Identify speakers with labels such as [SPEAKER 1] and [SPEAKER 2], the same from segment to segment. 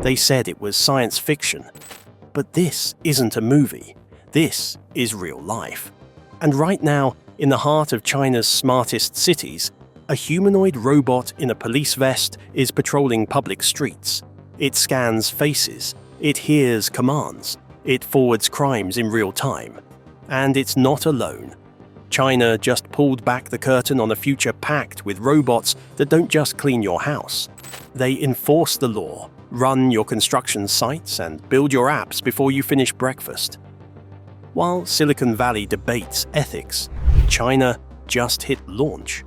[SPEAKER 1] They said it was science fiction. But this isn't a movie. This is real life. And right now, in the heart of China's smartest cities, a humanoid robot in a police vest is patrolling public streets. It scans faces. It hears commands. It forwards crimes in real time. And it's not alone. China just pulled back the curtain on a future packed with robots that don't just clean your house. They enforce the law, run your construction sites, and build your apps before you finish breakfast. While Silicon Valley debates ethics, China just hit launch.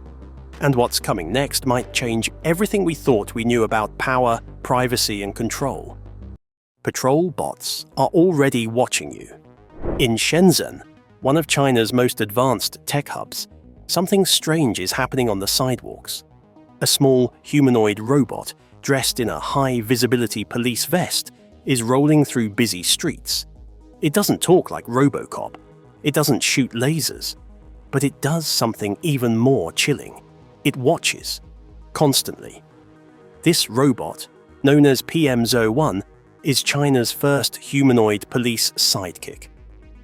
[SPEAKER 1] And what's coming next might change everything we thought we knew about power, privacy, and control. Patrol bots are already watching you. In Shenzhen, one of China's most advanced tech hubs, something strange is happening on the sidewalks. A small humanoid robot dressed in a high-visibility police vest is rolling through busy streets. It doesn't talk like Robocop. It doesn't shoot lasers. But it does something even more chilling. It watches, constantly. This robot, known as PM01, is China's first humanoid police sidekick.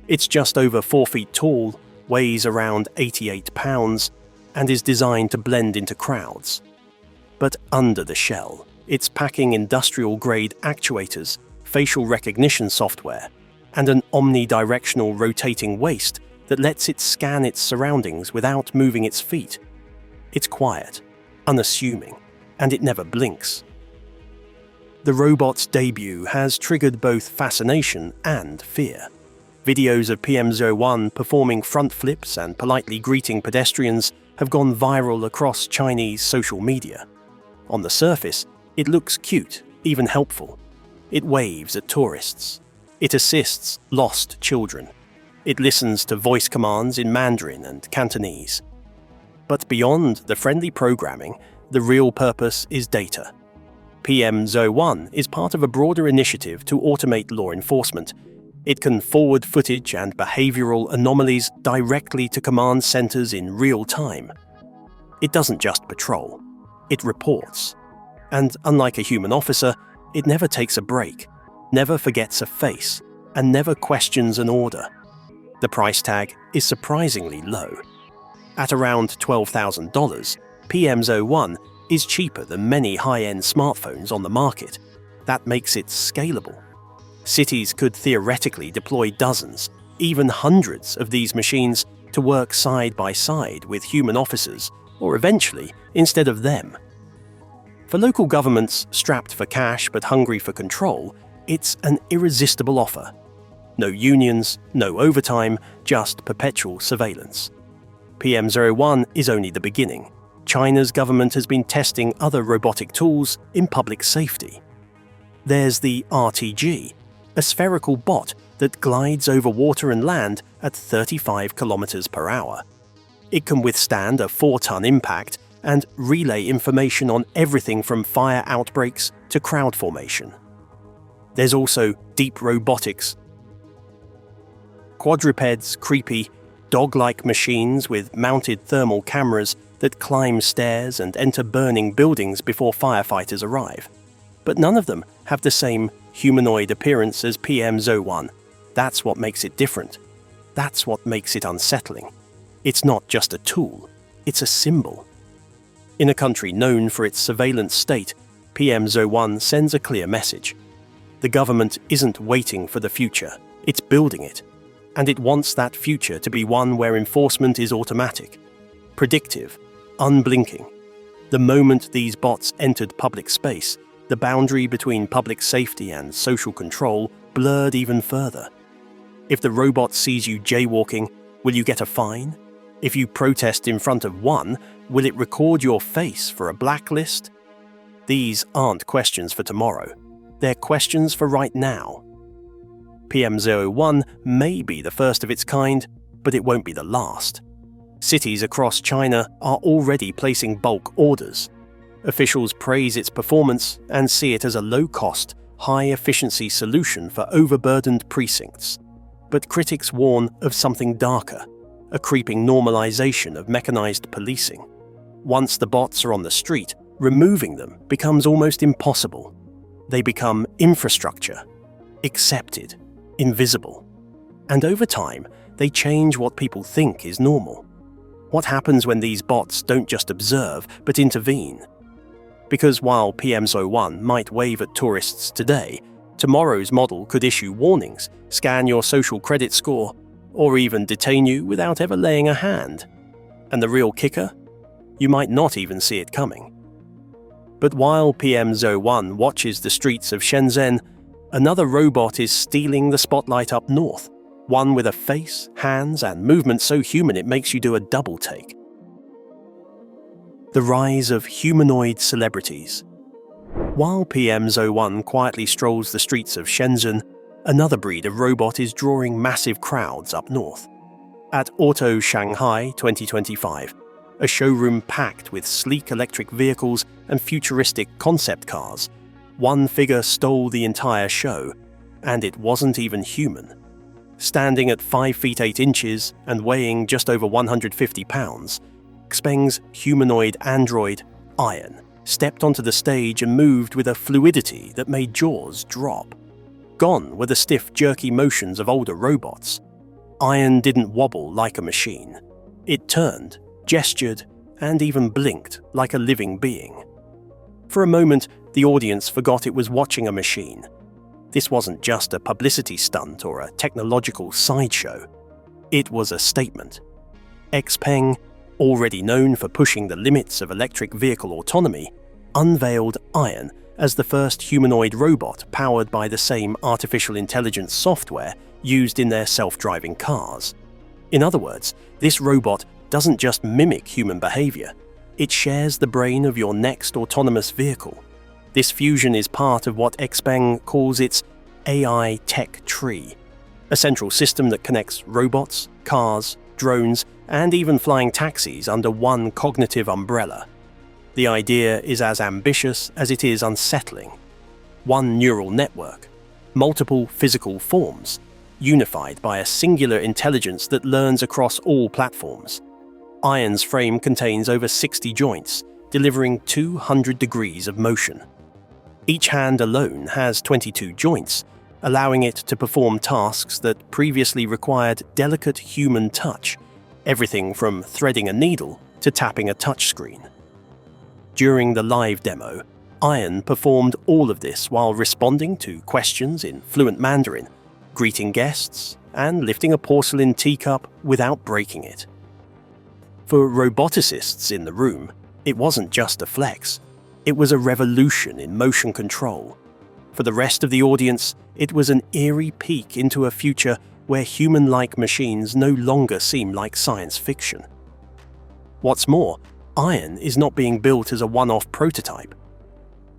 [SPEAKER 1] It's just over 4 feet tall, weighs around 88 pounds, and is designed to blend into crowds. But under the shell, it's packing industrial-grade actuators, facial recognition software, and an omnidirectional rotating waist that lets it scan its surroundings without moving its feet. It's quiet, unassuming, and it never blinks. The robot's debut has triggered both fascination and fear. Videos of PM01 performing front flips and politely greeting pedestrians have gone viral across Chinese social media. On the surface, it looks cute, even helpful. It waves at tourists. It assists lost children. It listens to voice commands in Mandarin and Cantonese. But beyond the friendly programming, the real purpose is data. PM01 is part of a broader initiative to automate law enforcement. It can forward footage and behavioral anomalies directly to command centers in real time. It doesn't just patrol, it reports. And unlike a human officer, it never takes a break, never forgets a face, and never questions an order. The price tag is surprisingly low. At around $12,000, PM01 is cheaper than many high-end smartphones on the market. That makes it scalable. Cities could theoretically deploy dozens, even hundreds of these machines to work side by side with human officers, or eventually, instead of them. For local governments strapped for cash but hungry for control, it's an irresistible offer. No unions, no overtime, just perpetual surveillance. PM01 is only the beginning. China's government has been testing other robotic tools in public safety. There's the RTG, a spherical bot that glides over water and land at 35 kilometers per hour. It can withstand a 4-ton impact and relay information on everything from fire outbreaks to crowd formation. There's also deep robotics, quadrupeds, creepy, dog-like machines with mounted thermal cameras that climb stairs and enter burning buildings before firefighters arrive. But none of them have the same humanoid appearance as PM01. That's what makes it different. That's what makes it unsettling. It's not just a tool, it's a symbol. In a country known for its surveillance state, PM01 sends a clear message. The government isn't waiting for the future, it's building it. And it wants that future to be one where enforcement is automatic, predictive, unblinking. The moment these bots entered public space, the boundary between public safety and social control blurred even further. If the robot sees you jaywalking, will you get a fine? If you protest in front of one, will it record your face for a blacklist? These aren't questions for tomorrow. They're questions for right now. PM01 may be the first of its kind, but it won't be the last. Cities across China are already placing bulk orders. Officials praise its performance and see it as a low-cost, high-efficiency solution for overburdened precincts. But critics warn of something darker, a creeping normalization of mechanized policing. Once the bots are on the street, removing them becomes almost impossible. They become infrastructure, accepted, invisible. And over time, they change what people think is normal. What happens when these bots don't just observe, but intervene? Because while PM01 might wave at tourists today, tomorrow's model could issue warnings, scan your social credit score, or even detain you without ever laying a hand. And the real kicker? You might not even see it coming. But while PM01 watches the streets of Shenzhen, another robot is stealing the spotlight up north, one with a face, hands, and movement so human it makes you do a double take. The rise of humanoid celebrities. While PM01 quietly strolls the streets of Shenzhen, another breed of robot is drawing massive crowds up north. At Auto Shanghai 2025, a showroom packed with sleek electric vehicles and futuristic concept cars, one figure stole the entire show, and it wasn't even human. Standing at 5 feet 8 inches and weighing just over 150 pounds, Xpeng's humanoid android, Iron, stepped onto the stage and moved with a fluidity that made jaws drop. Gone were the stiff, jerky motions of older robots. Iron didn't wobble like a machine. It turned, gestured, and even blinked like a living being. For a moment, the audience forgot it was watching a machine. This wasn't just a publicity stunt or a technological sideshow. It was a statement. Xpeng, already known for pushing the limits of electric vehicle autonomy, unveiled Iron as the first humanoid robot powered by the same artificial intelligence software used in their self-driving cars. In other words, this robot doesn't just mimic human behavior, it shares the brain of your next autonomous vehicle. This fusion is part of what Xpeng calls its AI tech tree, a central system that connects robots, cars, drones, and even flying taxis under one cognitive umbrella. The idea is as ambitious as it is unsettling. One neural network, multiple physical forms, unified by a singular intelligence that learns across all platforms. Iron's frame contains over 60 joints, delivering 200 degrees of motion. Each hand alone has 22 joints, allowing it to perform tasks that previously required delicate human touch, everything from threading a needle to tapping a touchscreen. During the live demo, Iron performed all of this while responding to questions in fluent Mandarin, greeting guests, and lifting a porcelain teacup without breaking it. For roboticists in the room, it wasn't just a flex. It was a revolution in motion control. For the rest of the audience, it was an eerie peek into a future where human-like machines no longer seem like science fiction. What's more, Iron is not being built as a one-off prototype.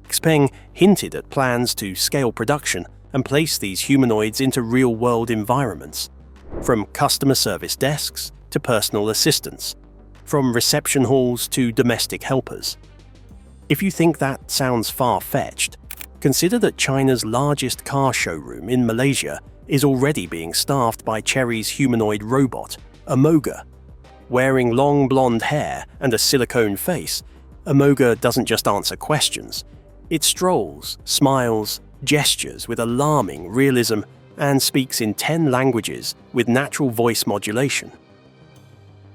[SPEAKER 1] Xpeng hinted at plans to scale production and place these humanoids into real-world environments, from customer service desks to personal assistants, from reception halls to domestic helpers. If you think that sounds far-fetched, consider that China's largest car showroom in Malaysia is already being staffed by Chery's humanoid robot, Amoga. Wearing long blonde hair and a silicone face, Amoga doesn't just answer questions. It strolls, smiles, gestures with alarming realism, and speaks in 10 languages with natural voice modulation.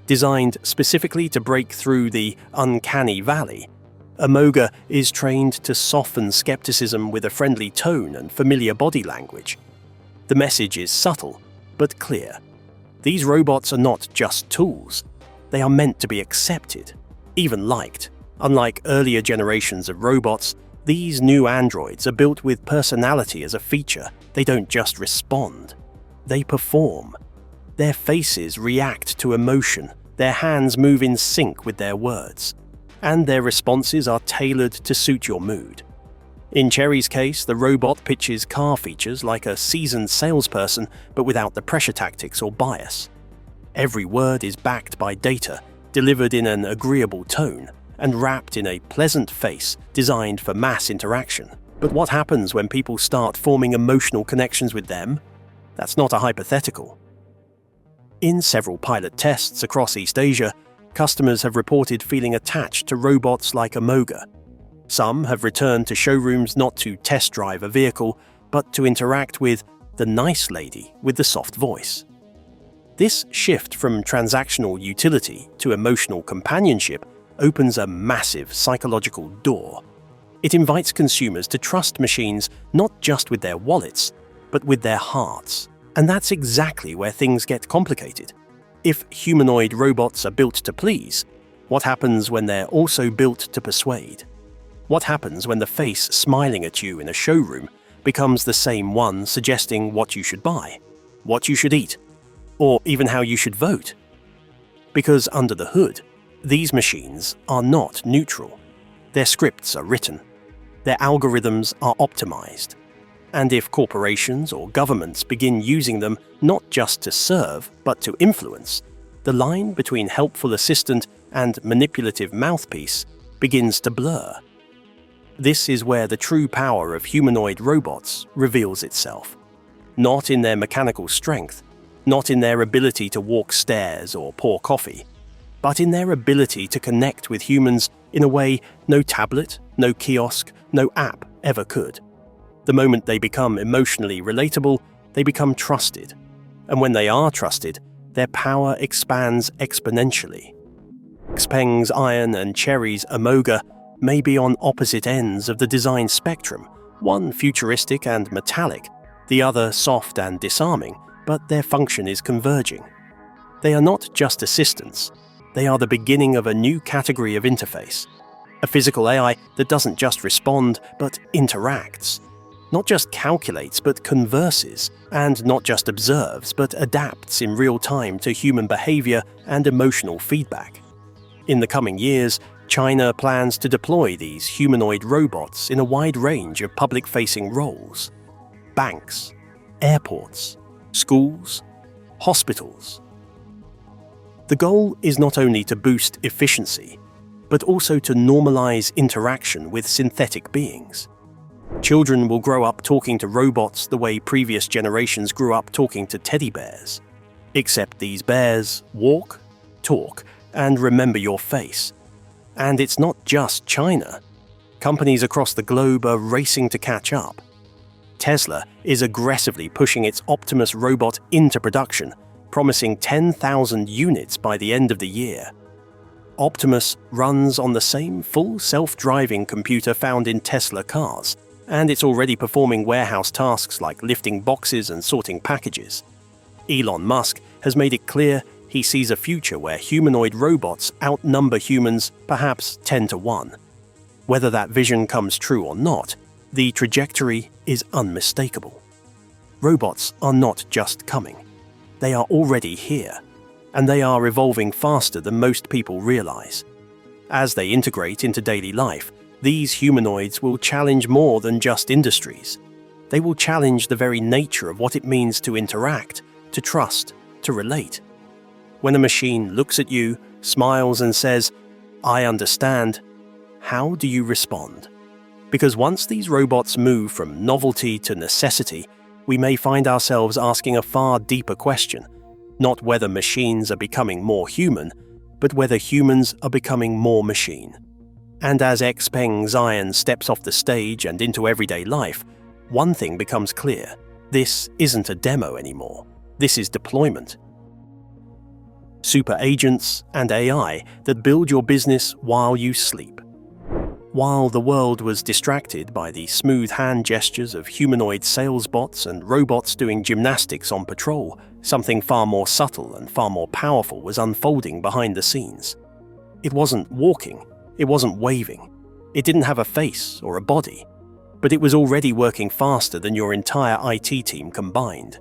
[SPEAKER 1] Designed specifically to break through the uncanny valley, Amoga is trained to soften skepticism with a friendly tone and familiar body language. The message is subtle, but clear. These robots are not just tools. They are meant to be accepted, even liked. Unlike earlier generations of robots, these new androids are built with personality as a feature. They don't just respond. They perform. Their faces react to emotion, their hands move in sync with their words, and their responses are tailored to suit your mood. In Chery's case, the robot pitches car features like a seasoned salesperson, but without the pressure tactics or bias. Every word is backed by data, delivered in an agreeable tone, and wrapped in a pleasant face designed for mass interaction. But what happens when people start forming emotional connections with them? That's not a hypothetical. In several pilot tests across East Asia, customers have reported feeling attached to robots like Amoga. Some have returned to showrooms not to test drive a vehicle, but to interact with the nice lady with the soft voice. This shift from transactional utility to emotional companionship opens a massive psychological door. It invites consumers to trust machines not just with their wallets, but with their hearts. And that's exactly where things get complicated. If humanoid robots are built to please, what happens when they're also built to persuade? What happens when the face smiling at you in a showroom becomes the same one suggesting what you should buy, what you should eat, or even how you should vote? Because under the hood, these machines are not neutral. Their scripts are written. Their algorithms are optimized. And if corporations or governments begin using them not just to serve, but to influence, the line between helpful assistant and manipulative mouthpiece begins to blur. This is where the true power of humanoid robots reveals itself. Not in their mechanical strength, not in their ability to walk stairs or pour coffee, but in their ability to connect with humans in a way no tablet, no kiosk, no app ever could. The moment they become emotionally relatable, they become trusted. And when they are trusted, their power expands exponentially. Xpeng's iron and Cherry's Amoga may be on opposite ends of the design spectrum, one futuristic and metallic, the other soft and disarming, but their function is converging. They are not just assistants, they are the beginning of a new category of interface. A physical AI that doesn't just respond, but interacts. Not just calculates, but converses, and not just observes, but adapts in real time to human behavior and emotional feedback. In the coming years, China plans to deploy these humanoid robots in a wide range of public-facing roles. Banks, airports, schools, hospitals. The goal is not only to boost efficiency, but also to normalize interaction with synthetic beings. Children will grow up talking to robots the way previous generations grew up talking to teddy bears. Except these bears walk, talk, and remember your face. And it's not just China. Companies across the globe are racing to catch up. Tesla is aggressively pushing its Optimus robot into production, promising 10,000 units by the end of the year. Optimus runs on the same full self-driving computer found in Tesla cars, and it's already performing warehouse tasks like lifting boxes and sorting packages. Elon Musk has made it clear he sees a future where humanoid robots outnumber humans perhaps 10 to 1. Whether that vision comes true or not, the trajectory is unmistakable. Robots are not just coming. They are already here, and they are evolving faster than most people realize. As they integrate into daily life, these humanoids will challenge more than just industries. They will challenge the very nature of what it means to interact, to trust, to relate. When a machine looks at you, smiles and says, "I understand," how do you respond? Because once these robots move from novelty to necessity, we may find ourselves asking a far deeper question, not whether machines are becoming more human, but whether humans are becoming more machine. And as Xpeng Zion steps off the stage and into everyday life, one thing becomes clear. This isn't a demo anymore. This is deployment. Super agents and AI that build your business while you sleep. While the world was distracted by the smooth hand gestures of humanoid sales bots and robots doing gymnastics on patrol, something far more subtle and far more powerful was unfolding behind the scenes. It wasn't walking, it wasn't waving, it didn't have a face or a body, but it was already working faster than your entire IT team combined.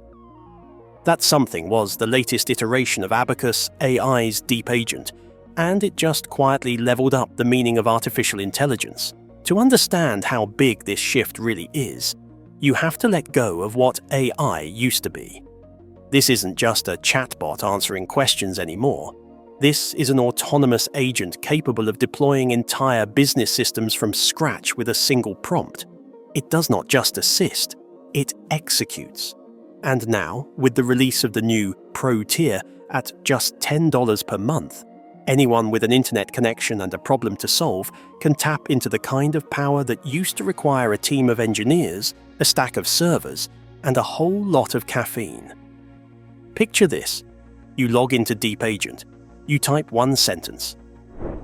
[SPEAKER 1] That something was the latest iteration of Abacus AI's Deep Agent, and it just quietly leveled up the meaning of artificial intelligence. To understand how big this shift really is, you have to let go of what AI used to be. This isn't just a chatbot answering questions anymore. This is an autonomous agent capable of deploying entire business systems from scratch with a single prompt. It does not just assist, it executes. And now, with the release of the new Pro tier at just $10 per month, Anyone with an internet connection and a problem to solve can tap into the kind of power that used to require a team of engineers, a stack of servers, and a whole lot of caffeine. Picture this. You log into Deep Agent. You type one sentence.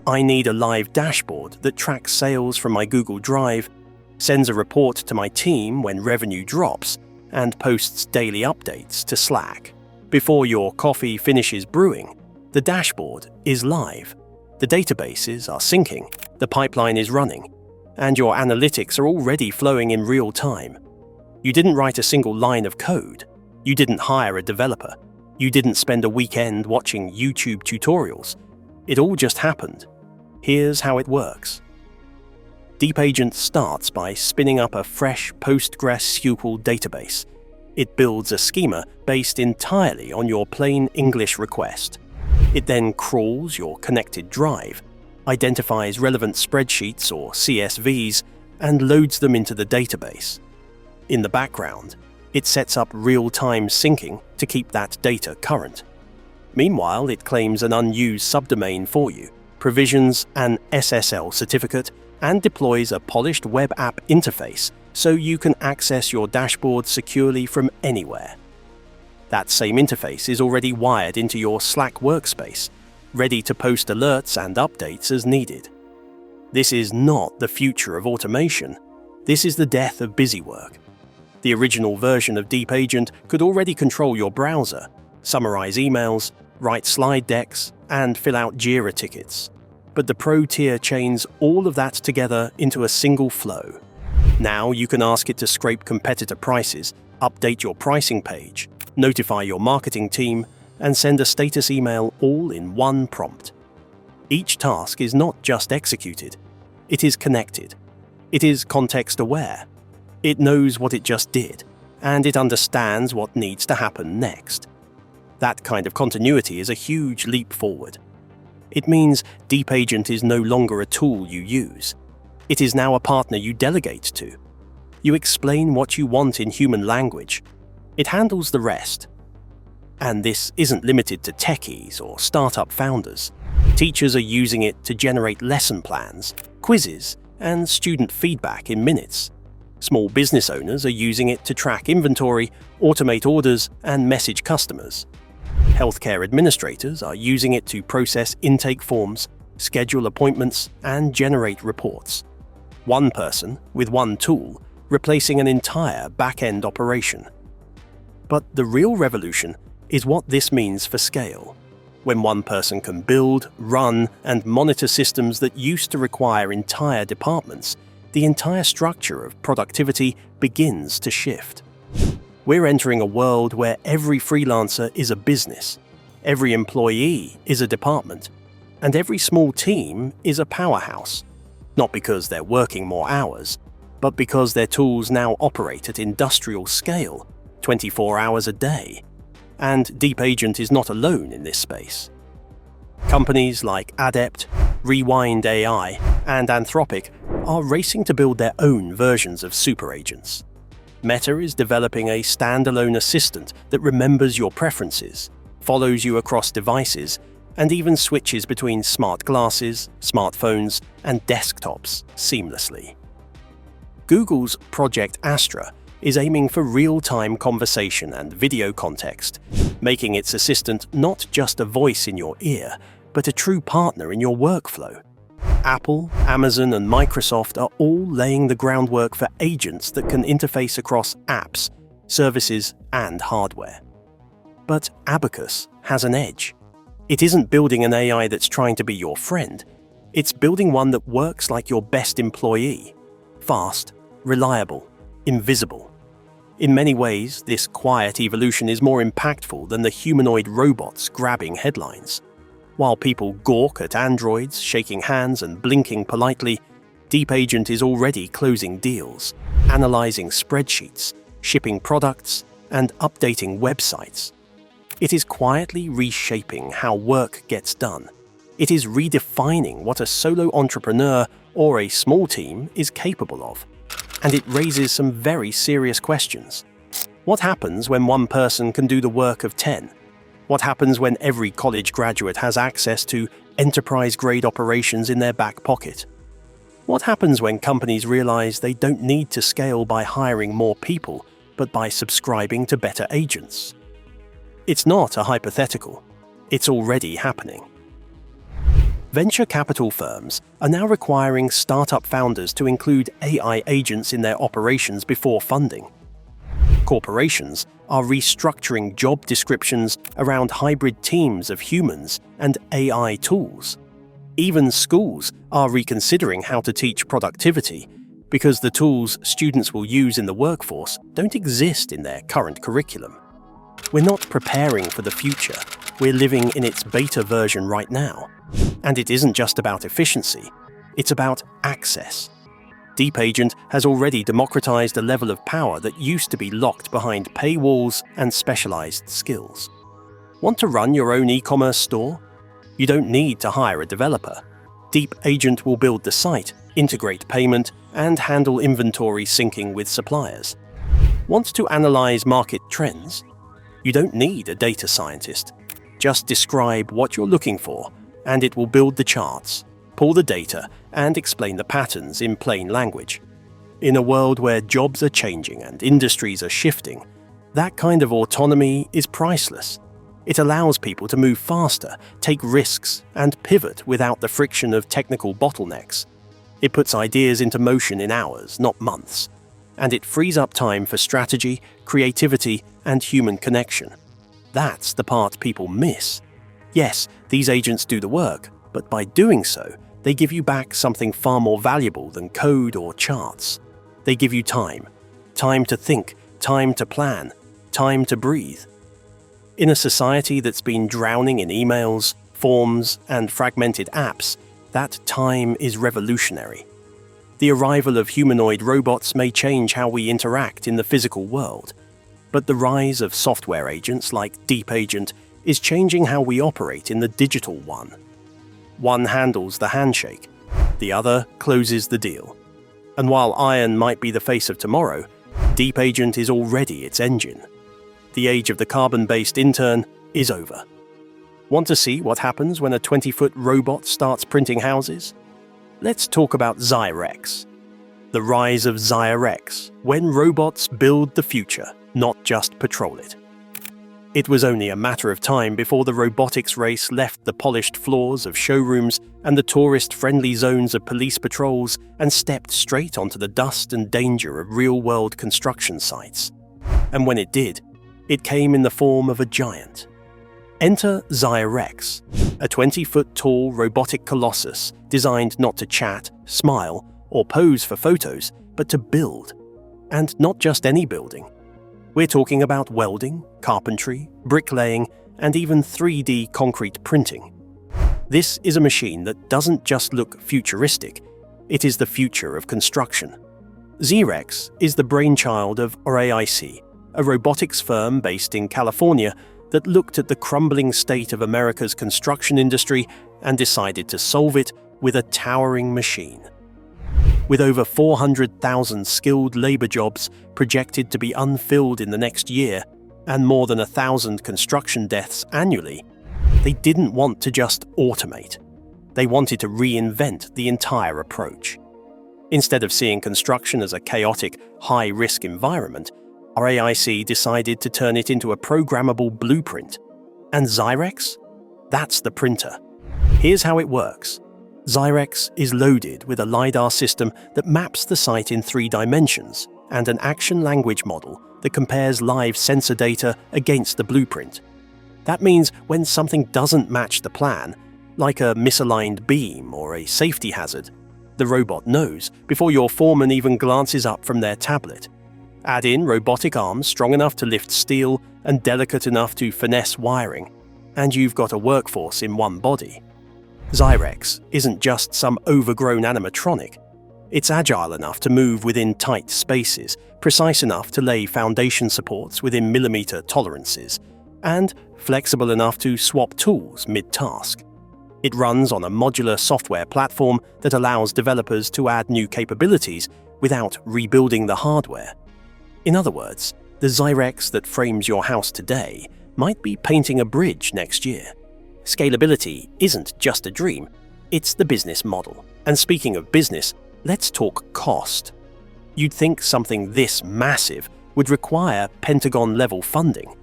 [SPEAKER 1] I need a live dashboard that tracks sales from my Google Drive, sends a report to my team when revenue drops, and posts daily updates to Slack. Before your coffee finishes brewing, the dashboard is live. The databases are syncing, the pipeline is running, and your analytics are already flowing in real time. You didn't write a single line of code. You didn't hire a developer. You didn't spend a weekend watching YouTube tutorials. It all just happened. Here's how it works. Deep Agent starts by spinning up a fresh PostgreSQL database. It builds a schema based entirely on your plain English request. It then crawls your connected drive, identifies relevant spreadsheets or CSVs, and loads them into the database. In the background, it sets up real-time syncing to keep that data current. Meanwhile, it claims an unused subdomain for you, provisions an SSL certificate, and deploys a polished web app interface so you can access your dashboard securely from anywhere. That same interface is already wired into your Slack workspace, ready to post alerts and updates as needed. This is not the future of automation. This is the death of busy work. The original version of Deep Agent could already control your browser, summarize emails, write slide decks, and fill out Jira tickets. But the Pro tier chains all of that together into a single flow. Now you can ask it to scrape competitor prices, update your pricing page, notify your marketing team, and send a status email all in one prompt. Each task is not just executed, it is connected. It is context-aware. It knows what it just did, and it understands what needs to happen next. That kind of continuity is a huge leap forward. It means Deep Agent is no longer a tool you use. It is now a partner you delegate to. You explain what you want in human language. It handles the rest. And this isn't limited to techies or startup founders. Teachers are using it to generate lesson plans, quizzes, and student feedback in minutes. Small business owners are using it to track inventory, automate orders, and message customers. Healthcare administrators are using it to process intake forms, schedule appointments, and generate reports. One person with one tool, replacing an entire back-end operation. But the real revolution is what this means for scale. When one person can build, run, and monitor systems that used to require entire departments, the entire structure of productivity begins to shift. We're entering a world where every freelancer is a business, every employee is a department, and every small team is a powerhouse. Not because they're working more hours, but because their tools now operate at industrial scale, 24 hours a day. And Deep Agent is not alone in this space. Companies like Adept, Rewind AI, and Anthropic are racing to build their own versions of super agents. Meta is developing a standalone assistant that remembers your preferences, follows you across devices, and even switches between smart glasses, smartphones, and desktops seamlessly. Google's Project Astra is aiming for real-time conversation and video context, making its assistant not just a voice in your ear, but a true partner in your workflow. Apple, Amazon, and Microsoft are all laying the groundwork for agents that can interface across apps, services, and hardware. But Abacus has an edge. It isn't building an AI that's trying to be your friend. It's building one that works like your best employee. Fast, reliable, invisible. In many ways, this quiet evolution is more impactful than the humanoid robots grabbing headlines. While people gawk at androids, shaking hands and blinking politely, Deep Agent is already closing deals, analyzing spreadsheets, shipping products, and updating websites. It is quietly reshaping how work gets done. It is redefining what a solo entrepreneur or a small team is capable of. And it raises some very serious questions. What happens when one person can do the work of 10? What happens when every college graduate has access to enterprise-grade operations in their back pocket. What happens when companies realize they don't need to scale by hiring more people, but by subscribing to better agents? It's not a hypothetical. It's already happening. Venture capital firms are now requiring startup founders to include AI agents in their operations before funding. Corporations are restructuring job descriptions around hybrid teams of humans and AI tools. Even schools are reconsidering how to teach productivity because the tools students will use in the workforce don't exist in their current curriculum. We're not preparing for the future. We're living in its beta version right now. And it isn't just about efficiency, it's about access. Deep Agent has already democratized a level of power that used to be locked behind paywalls and specialized skills. Want to run your own e-commerce store? You don't need to hire a developer. Deep Agent will build the site, integrate payment, and handle inventory syncing with suppliers. Want to analyze market trends? You don't need a data scientist. Just describe what you're looking for, and it will build the charts, pull the data, and explain the patterns in plain language. In a world where jobs are changing and industries are shifting, that kind of autonomy is priceless. It allows people to move faster, take risks, and pivot without the friction of technical bottlenecks. It puts ideas into motion in hours, not months. And it frees up time for strategy, creativity, and human connection. That's the part people miss. Yes, these agents do the work, but by doing so, they give you back something far more valuable than code or charts. They give you time. Time to think, time to plan, time to breathe. In a society that's been drowning in emails, forms, and fragmented apps, that time is revolutionary. The arrival of humanoid robots may change how we interact in the physical world, but the rise of software agents like Deep Agent is changing how we operate in the digital one. One handles the handshake, the other closes the deal. And while iron might be the face of tomorrow, Deep Agent is already its engine. The age of the carbon-based intern is over. Want to see what happens when a 20-foot robot starts printing houses? Let's talk about Zyrex. The rise of Zyrex, when robots build the future, not just patrol it. It was only a matter of time before the robotics race left the polished floors of showrooms and the tourist-friendly zones of police patrols and stepped straight onto the dust and danger of real-world construction sites. And when it did, it came in the form of a giant. Enter Zyrex, a 20-foot-tall robotic colossus designed not to chat, smile, or pose for photos, but to build. And not just any building. We're talking about welding, carpentry, bricklaying, and even 3D concrete printing. This is a machine that doesn't just look futuristic, it is the future of construction. Zyrex is the brainchild of RAIC, a robotics firm based in California that looked at the crumbling state of America's construction industry and decided to solve it with a towering machine. With over 400,000 skilled labor jobs projected to be unfilled in the next year and more than 1,000 construction deaths annually, they didn't want to just automate. They wanted to reinvent the entire approach. Instead of seeing construction as a chaotic, high-risk environment, RAIC decided to turn it into a programmable blueprint. And Zyrex? That's the printer. Here's how it works. Zyrex is loaded with a LiDAR system that maps the site in 3 dimensions and an action language model that compares live sensor data against the blueprint. That means when something doesn't match the plan, like a misaligned beam or a safety hazard, the robot knows before your foreman even glances up from their tablet. Add in robotic arms strong enough to lift steel and delicate enough to finesse wiring, and you've got a workforce in one body. Zyrex isn't just some overgrown animatronic. It's agile enough to move within tight spaces, precise enough to lay foundation supports within millimeter tolerances, and flexible enough to swap tools mid-task. It runs on a modular software platform that allows developers to add new capabilities without rebuilding the hardware. In other words, the Zyrex that frames your house today might be painting a bridge next year. Scalability isn't just a dream, it's the business model. And speaking of business, let's talk cost. You'd think something this massive would require Pentagon-level funding,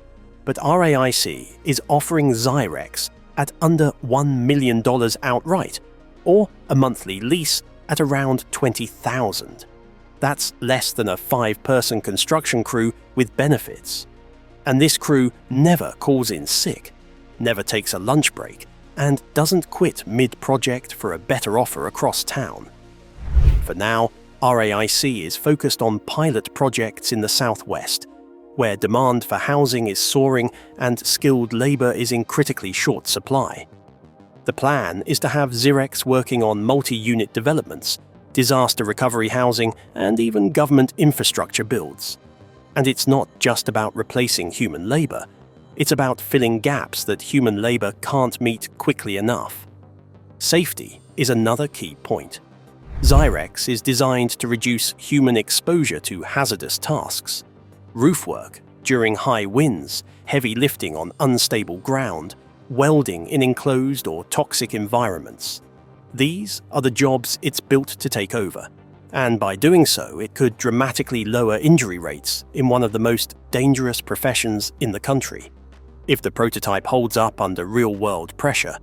[SPEAKER 1] but RAIC is offering Zyrex at under $1 million outright, or a monthly lease at around $20,000. That's less than a 5-person construction crew with benefits. And this crew never calls in sick, never takes a lunch break, and doesn't quit mid-project for a better offer across town. For now, RAIC is focused on pilot projects in the southwest, where demand for housing is soaring and skilled labor is in critically short supply. The plan is to have Zyrex working on multi-unit developments, disaster recovery housing, and even government infrastructure builds. And it's not just about replacing human labor, it's about filling gaps that human labor can't meet quickly enough. Safety is another key point. Zyrex is designed to reduce human exposure to hazardous tasks. Roof work during high winds, heavy lifting on unstable ground, welding in enclosed or toxic environments. These are the jobs it's built to take over, and by doing so, it could dramatically lower injury rates in one of the most dangerous professions in the country. If the prototype holds up under real-world pressure,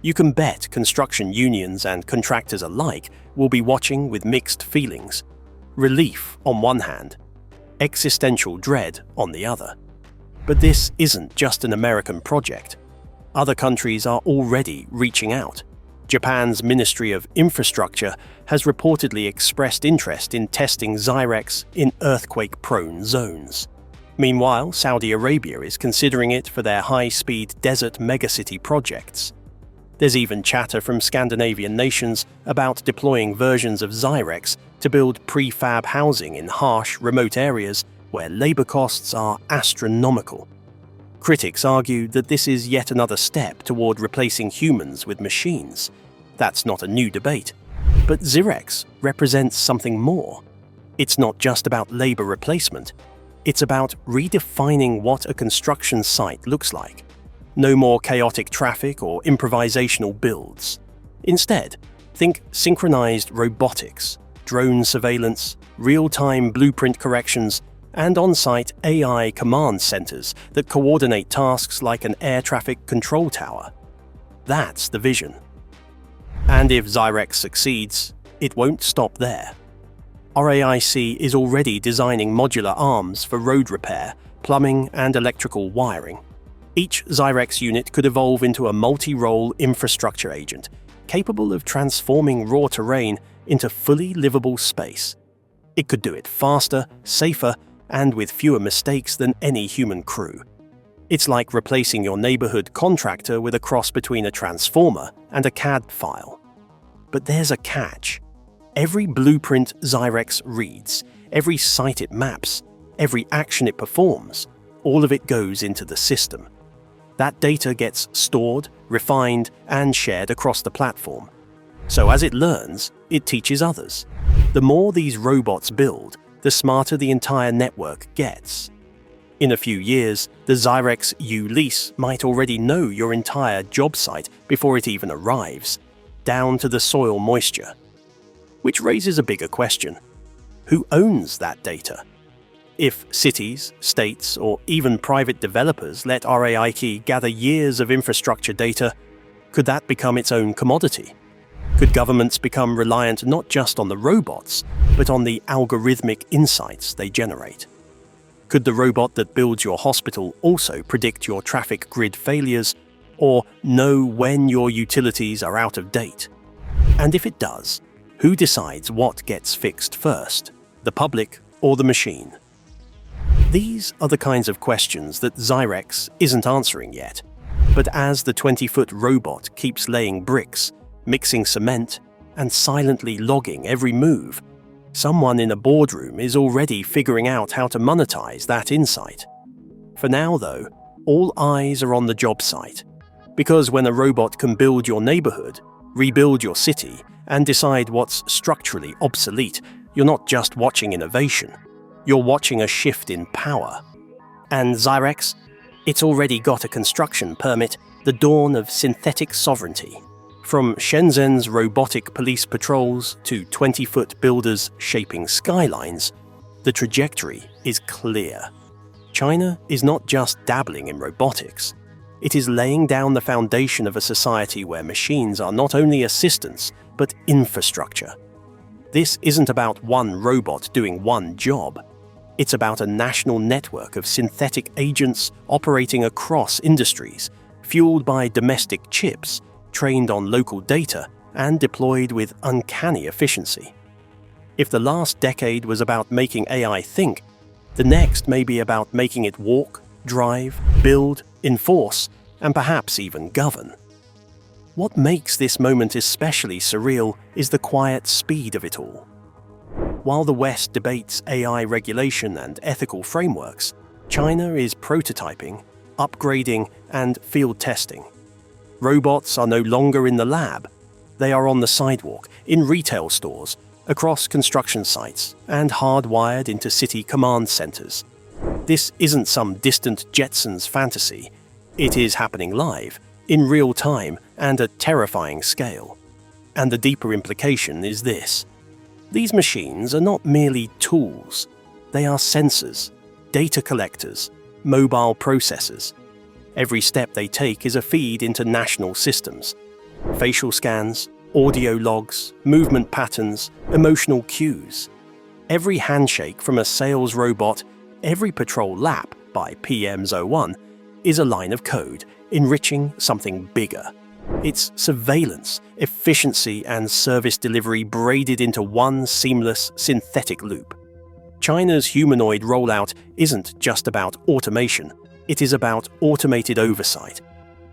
[SPEAKER 1] you can bet construction unions and contractors alike will be watching with mixed feelings. Relief on one hand, existential dread on the other. But this isn't just an American project. Other countries are already reaching out. Japan's Ministry of Infrastructure has reportedly expressed interest in testing Zyrex in earthquake-prone zones. Meanwhile, Saudi Arabia is considering it for their high-speed desert megacity projects. There's even chatter from Scandinavian nations about deploying versions of Zyrex to build prefab housing in harsh, remote areas where labor costs are astronomical. Critics argue that this is yet another step toward replacing humans with machines. That's not a new debate. But Zyrex represents something more. It's not just about labor replacement. It's about redefining what a construction site looks like. No more chaotic traffic or improvisational builds. Instead, think synchronized robotics, drone surveillance, real-time blueprint corrections, and on-site AI command centers that coordinate tasks like an air traffic control tower. That's the vision. And if Zyrex succeeds, it won't stop there. RAIC is already designing modular arms for road repair, plumbing, and electrical wiring. Each Zyrex unit could evolve into a multi-role infrastructure agent, capable of transforming raw terrain into fully livable space. It could do it faster, safer, and with fewer mistakes than any human crew. It's like replacing your neighborhood contractor with a cross between a transformer and a CAD file. But there's a catch. Every blueprint Zyrex reads, every site it maps, every action it performs, all of it goes into the system. That data gets stored, refined, and shared across the platform. So as it learns, it teaches others. The more these robots build, the smarter the entire network gets. In a few years, the Zyrex U-lease might already know your entire job site before it even arrives, down to the soil moisture. Which raises a bigger question. Who owns that data? If cities, states, or even private developers let RAIC gather years of infrastructure data, could that become its own commodity? Could governments become reliant not just on the robots, but on the algorithmic insights they generate? Could the robot that builds your hospital also predict your traffic grid failures, or know when your utilities are out of date? And if it does, who decides what gets fixed first, the public or the machine? These are the kinds of questions that Zyrex isn't answering yet. But as the 20-foot robot keeps laying bricks, mixing cement, and silently logging every move, someone in a boardroom is already figuring out how to monetize that insight. For now, though, all eyes are on the job site. Because when a robot can build your neighborhood, rebuild your city, and decide what's structurally obsolete, you're not just watching innovation. You're watching a shift in power. And Zyrex? It's already got a construction permit, the dawn of synthetic sovereignty. From Shenzhen's robotic police patrols to 20-foot builders shaping skylines, the trajectory is clear. China is not just dabbling in robotics. It is laying down the foundation of a society where machines are not only assistants, but infrastructure. This isn't about one robot doing one job. It's about a national network of synthetic agents operating across industries, fueled by domestic chips, trained on local data, and deployed with uncanny efficiency. If the last decade was about making AI think, the next may be about making it walk, drive, build, enforce, and perhaps even govern. What makes this moment especially surreal is the quiet speed of it all. While the West debates AI regulation and ethical frameworks, China is prototyping, upgrading, and field testing. Robots are no longer in the lab. They are on the sidewalk, in retail stores, across construction sites, and hardwired into city command centers. This isn't some distant Jetsons fantasy. It is happening live, in real time, and at terrifying scale. And the deeper implication is this: these machines are not merely tools. They are sensors, data collectors, mobile processors. Every step they take is a feed into national systems. Facial scans, audio logs, movement patterns, emotional cues. Every handshake from a sales robot, every patrol lap by PM's 01 is a line of code, enriching something bigger. It's surveillance, efficiency, and service delivery braided into one seamless synthetic loop. China's humanoid rollout isn't just about automation, it is about automated oversight.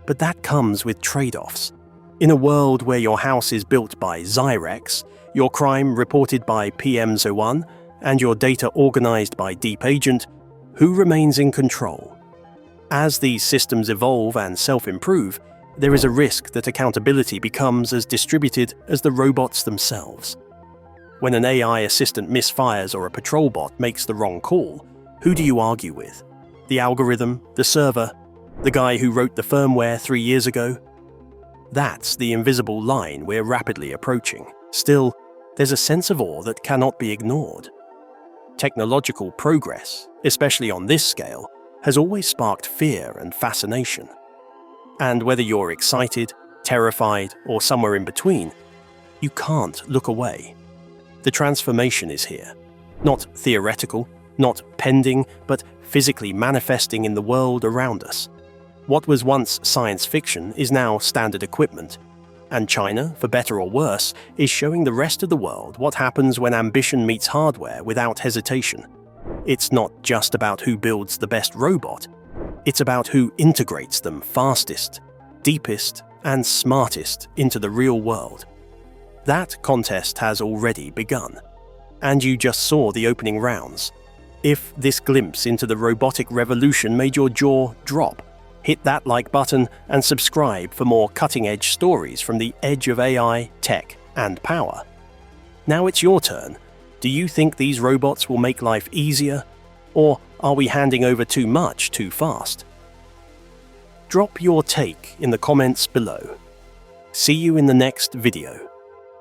[SPEAKER 1] But that comes with trade-offs. In a world where your house is built by Zyrex, your crime reported by PM's 01, and your data organized by Deep Agent, who remains in control? As these systems evolve and self-improve, there is a risk that accountability becomes as distributed as the robots themselves. When an AI assistant misfires or a patrol bot makes the wrong call, who do you argue with? The algorithm, the server, the guy who wrote the firmware 3 years ago? That's the invisible line we're rapidly approaching. Still, there's a sense of awe that cannot be ignored. Technological progress, especially on this scale, has always sparked fear and fascination. And whether you're excited, terrified, or somewhere in between, you can't look away. The transformation is here. Not theoretical, not pending, but physically manifesting in the world around us. What was once science fiction is now standard equipment. And China, for better or worse, is showing the rest of the world what happens when ambition meets hardware without hesitation. It's not just about who builds the best robot. It's about who integrates them fastest, deepest, and smartest into the real world. That contest has already begun. And you just saw the opening rounds. If this glimpse into the robotic revolution made your jaw drop, hit that like button and subscribe for more cutting-edge stories from the edge of AI, tech, and power. Now it's your turn. Do you think these robots will make life easier? Or are we handing over too much too fast? Drop your take in the comments below. See you in the next video.